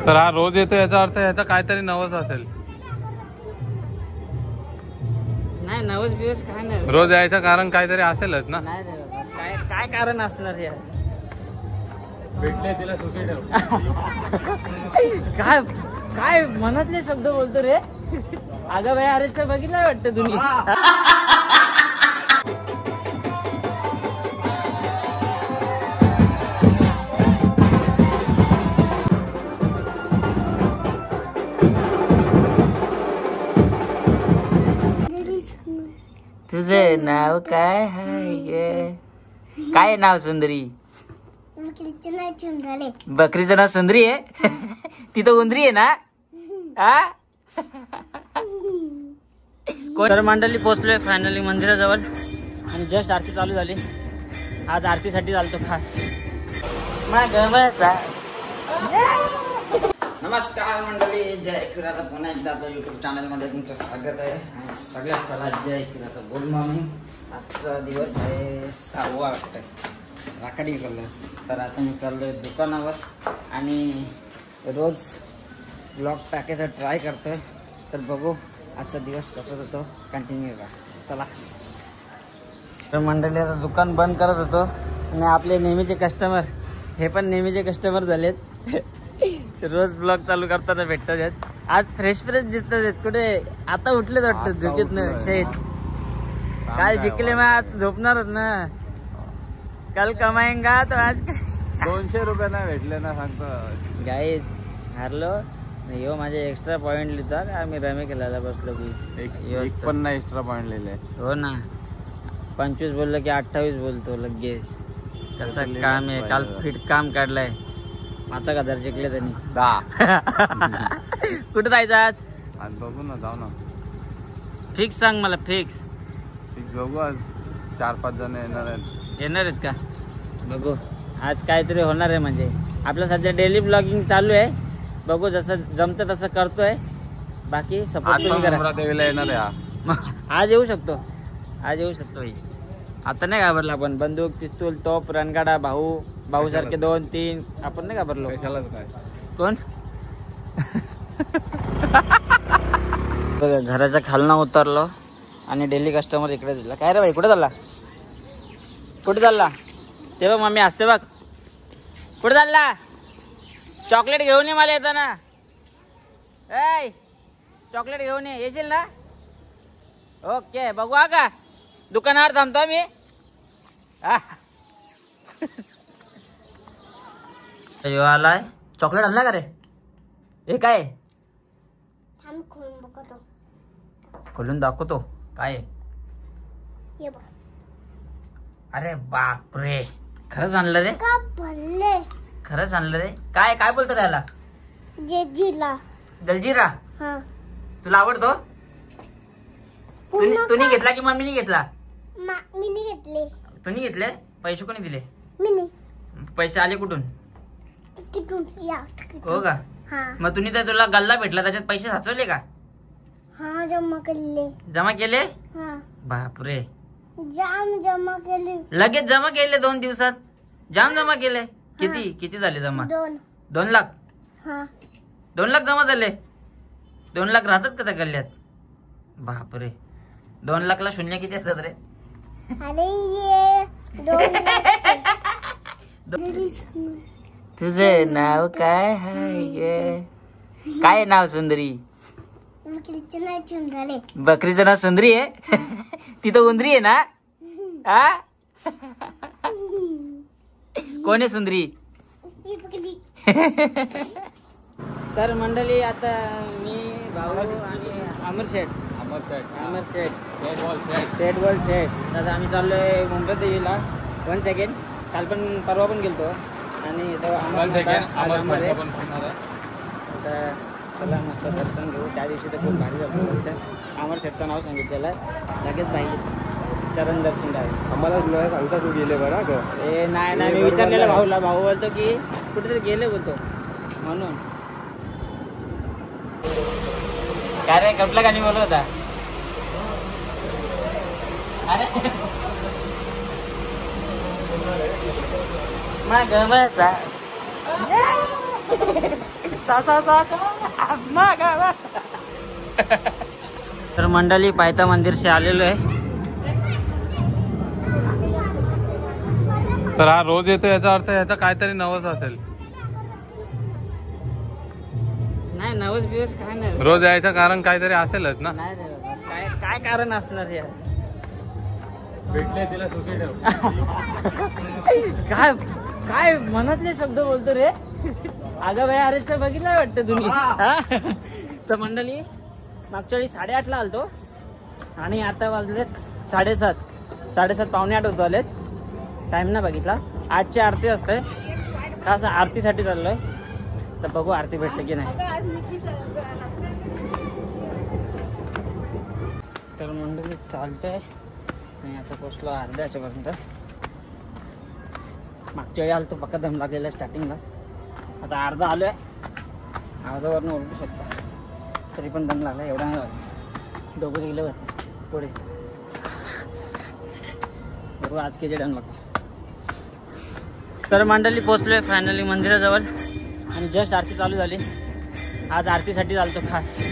तर हा रोज येतो याचा अर्थ याचा काहीतरी नवस असेल. नाही नवस दिवस काय नाही. रोज यायचं कारण काहीतरी असेलच ना. नाही रे बाबा, काय काय कारण असणार यार. भेटले तिला सुखी ठेव. काय काय मनातले शब्द बोलतो रे. अगं बाई अरेच बघितलं वाटतं तुम्ही. तुझे नाव काय आहे? काय नाव सुंदरी? बकरीचं नाव सुंदरी आहे. तिथं उंदरी आहे ना. तर मंडळी पोहोचलोय फायनली मंदिराजवळ आणि जस्ट आरती चालू झाली. आज आरतीसाठी चालतो खास. नमस्कार मंडळी, जय एकविराचा पुन्हा एकदा आपल्या युट्यूब चॅनल मध्ये तुमचं स्वागत आहे. आणि सगळ्यात पहिला जय एकविराचा गुड मॉर्निंग. आजचा दिवस आहे 6वा वाटतं राखाडी कलर. तर आता मी चाललोय दुकानावर आणि रोज ब्लॉग टाकायचा ट्राय करतोय. तर बघू आजचा दिवस कसा होतो, कंटिन्यू करा. चला. तर मंडळी आता दुकान बंद करत होतो आणि आपले नेहमीचे कस्टमर हे पण नेहमीचे कस्टमर झालेत. रोज ब्लॉग चालू करताना भेटतात. आज फ्रेश फ्रेश दिसतात. कुठे आता उठलेच वाटतं झोपेत ना. शेट काल जिंकले मग आज झोपणारच ना. काल कमाएंगा तर आज 200 रुपये नाही भेटले ना सांगतो. गाईज हारलो. यो माझे एक्स्ट्रा पॉइंट लिहितात. आम्ही रमे खेळायला बसलो की एक पण नाही एक्स्ट्रा पॉइंट लिहिले. हो ना. 25 बोललो की 28 बोलतो लगेच. कसं काम आहे. काल फिट काम काढलंय. 5,000 जिंकले त्यांनी. 10. कुठं जायचं आज? आज बघू ना, जाऊ ना. फिक्स सांग मला. फिक्स बघू. आज 4-5 जण येणार आहेत का? बघू आज काहीतरी होणार आहे. म्हणजे आपलं सध्या डेली ब्लॉगिंग चालू आहे. बघू जसं जमतं तसं करतोय. बाकी सपोर्ट तुम्ही करा. देवीला येणार आहे. आज येऊ शकतो. आज येऊ शकतो. आता नाही घाबरला आपण. बंदूक, पिस्तूल, तोप, रणगाडा, भाऊ सारखे 2-3 आपण नाही घाबरलो. कशालाच काय. कोण बघा घराच्या खालना उतरलो आणि डेली कस्टमर इकडे दिला. काय रे भाई कुठे चालला? कुठे चालला? ते बघ मम्मी असते बघ. कुठे चालला? चॉकलेट घेऊन ये मला येताना. ए चॉकलेट घेऊन ये. येशील ना? ओके बघू का दुकानावर थांबतो मी. आलाय. चॉकलेट आणला का रे? हे काय? खोलून दाखवतो. काय? अरे बापरे, खरंच आणलं रे? खरंच आणलं रे? काय काय बोलतो त्याला? जलजिरा. तुला आवडतो? तुम्ही घेतला की मम्मीने घेतला? मी घेतले. तुम्ही घेतले? पैसे कोणी दिले? मी. पैसे आले कुठून? हो का? हाँ. मग तुम्ही तर तुला गल्ला भेटला त्याच्यात पैसे साचवले का? हाँ जमा केले. जमा केले? हाँ. बापरे, जाम जमा केले. लगेच जमा केले 2 दिवसात? जाम जमा केले. किती झाले जमा? 2 लाख. हाँ. 2 लाख जमा झाले. 2 लाख राहतात का त्या गल्ल्यात? बापरे, 2 लाखला शून्य किती असतात रे? अरे ये 2 तुझे नाव काय आहे? काय नाव सुंदरी? बकरीचं नाव सुंदरी आहे. तिथं उंदरी आहे ना. कोण आहे सुंदरी? तर मंडळी आता मी भाऊ आणि अमर शेठ तर आम्ही चाललोय मुंबई देवीला. 1 सेकंड. काल पण परवा पण गेलतो आणि चला मस्त दर्शन घेऊ. त्या दिवशी तर खूप भारी झालं दर्शन. अमर शेठचं नाव सांगितलेलं लगेच पाहिजे चरण दर्शन द्यावे. आम्हाला सांगता तू गेले बरं का? ए नाही मी विचारलेलं भाऊला. भाऊ बोलतो की कुठेतरी गेले बोलतो म्हणून. काय रे कुठला गाणी बोलत होता? अरे तर मंडळी पायथा मंदिरशी आलेलो आहे. तर हा रोज येतो याचा अर्थ याचा काहीतरी नवस असेल. नाही नवस बिवस काय नाही. रोज यायचं कारण काहीतरी असेलच ना. नाही रे बाबा. काय काय कारण असणार यार. भेटले तिला सुखी ठेव. काय काय मनातले शब्द बोलतो रे. अगं बाई अरेच बघितलं वाटतं तुम्ही. तर मंडळी मागच्या वेळी 8:30ला आलतो आणि आता वाजलेत 7:30 पावणे 8 होत आलेत. टाइम नाही बघितला. 8ची आरती असते. खास आरतीसाठी चाललोय. तर बघू आरती भेटते की नाही. तर मंडळी चालतंय आणि आता पोचलो अर्ध्याच्यापर्यंत. मागच्या वेळी आलो तो पक्का दम लागलेला स्टार्टिंगला. आता अर्धा आलोय. अर्धावरनं ओरडू शकतो तरी पण दम लागला. एवढा नाही लागला. डोकं गेलं वरती पुढे. बघू आज किती डन लागतो. तर मंडळी पोचलोय फायनली मंदिराजवळ आणि जस्ट आरती चालू झाली. आज आरतीसाठी चालतो खास.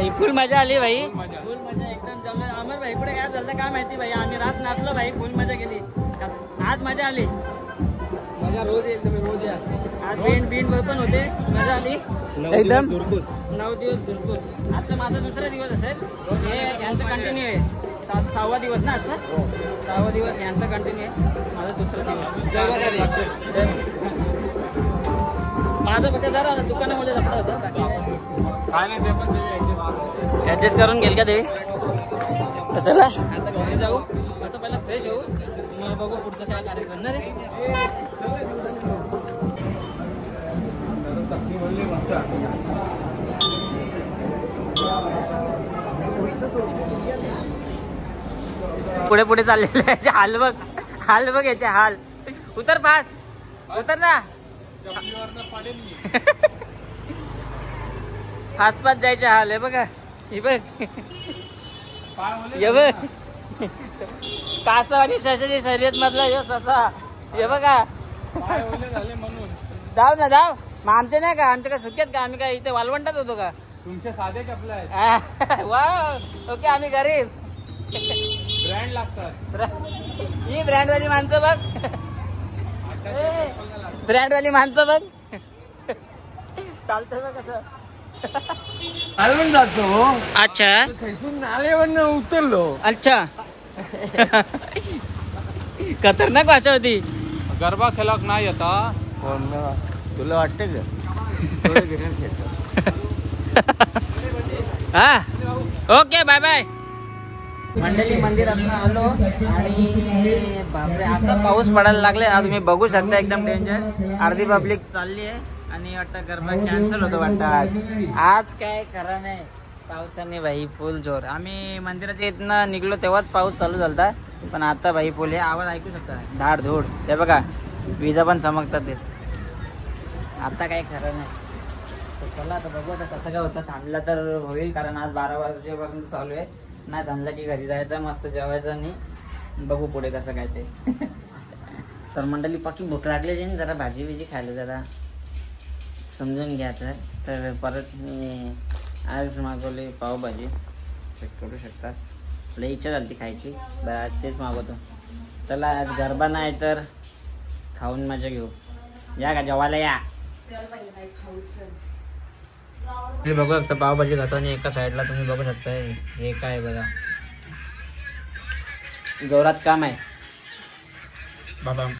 भाई फुल मजा आली भाई, फुल मजा एकदम जमलं. अमर भाई पुढे काय झालं काय माहिती भाई, आम्ही रात नाचलो भाई, फुल मजा केली. आज मजा आली, मजा रोज येईल तुम्ही, रोज या. आज बीन पण होते, मजा आली एकदम. 9 दिवस धुरकूस. आजचा माझा दुसरा दिवस असेल, हे यांचं कंटिन्यू आहे. 6वा दिवस ना आजचा, 6वा दिवस यांचा कंटिन्यू आहे, माझा दुसरा दिवस. माझं फक्त जरा दुकानामध्ये लपडा होता, काय नाही ते पण ऍडजस्ट करून गेल का देवी. कशाला आता घरी जाऊ, असं पहिला फ्रेश होऊ, मग बघू पुढचं काय कार्यक्रम ना रे. पुढे पुढे चाललेलं आहे, हाल बघ, हाल बघ याचे हाल. उतर फास, उतर ना. आसपास जायचे हाल आहे बघा. ही बघ, हे बघ कासव आणि सशाची शर्यत मधला हे ससा, हे बघा. जाऊ ना जाऊ. मग आमचे नाही का, आमचे काय सुकेत का, आम्ही काय इथे वालवंटात होतो का. तुमचे साधे कपडे आहेत. वा ओके, आम्ही गरीब. ब्रँड लागतात. ही ब्रँड वाली माणसं बघ, ब्रँड वाली माणसं बघ. चालतंय बघ कसं. जातो. अच्छा नाल्यावरनं उतरलो. अच्छा. खतरनाक भाषा होती. गरबा खेळाक नाही आता. तुला वाटतं हा ओके बाय बाय. मंडळी मंदिरात आलो आणि बापरे असा पाऊस पडायला लागले. आज तुम्ही बघू शकता एकदम डेंजर. अर्धी पब्लिक चालली आहे आणि वाटतं गरबा कॅन्सल होतो वाटतं आज. आज काय खरं नाही पावसाने भाई फुल जोर. आम्ही मंदिराच्या इथनं निघलो तेव्हाच पाऊस चालू झालता, पण आता भाई फुल. हे आवाज ऐकू शकता, धाड धूड. ते बघा विजा पण चमकतात ते. आता काय खरं नाही. चला आता बघू आता कसं काय होतं. थांबला तर होईल, कारण आज 12 वाजेपर्यंत चालू आहे. नाही थांबला की घरी जायचं, मस्त जेवायचं आणि बघू पुढे कसं काय ते. तर मंडळी पक्की भूक लागली, जरा भाजी बिजी खायला जरा समजून घ्या. तर परत मी आज मागवली पावभाजी, चेक करू शकता. आपल्या इच्छा झाली ती खायची, आज तेच मागवतो. चला आज गरबा नाही तर खाऊन मजा घेऊ. या का जेवायला या. तुम्ही बघू शकता पावभाजी खातो आणि एका साईडला तुम्ही बघू शकता हे काय बघा, जोरात काम आहे. बदाम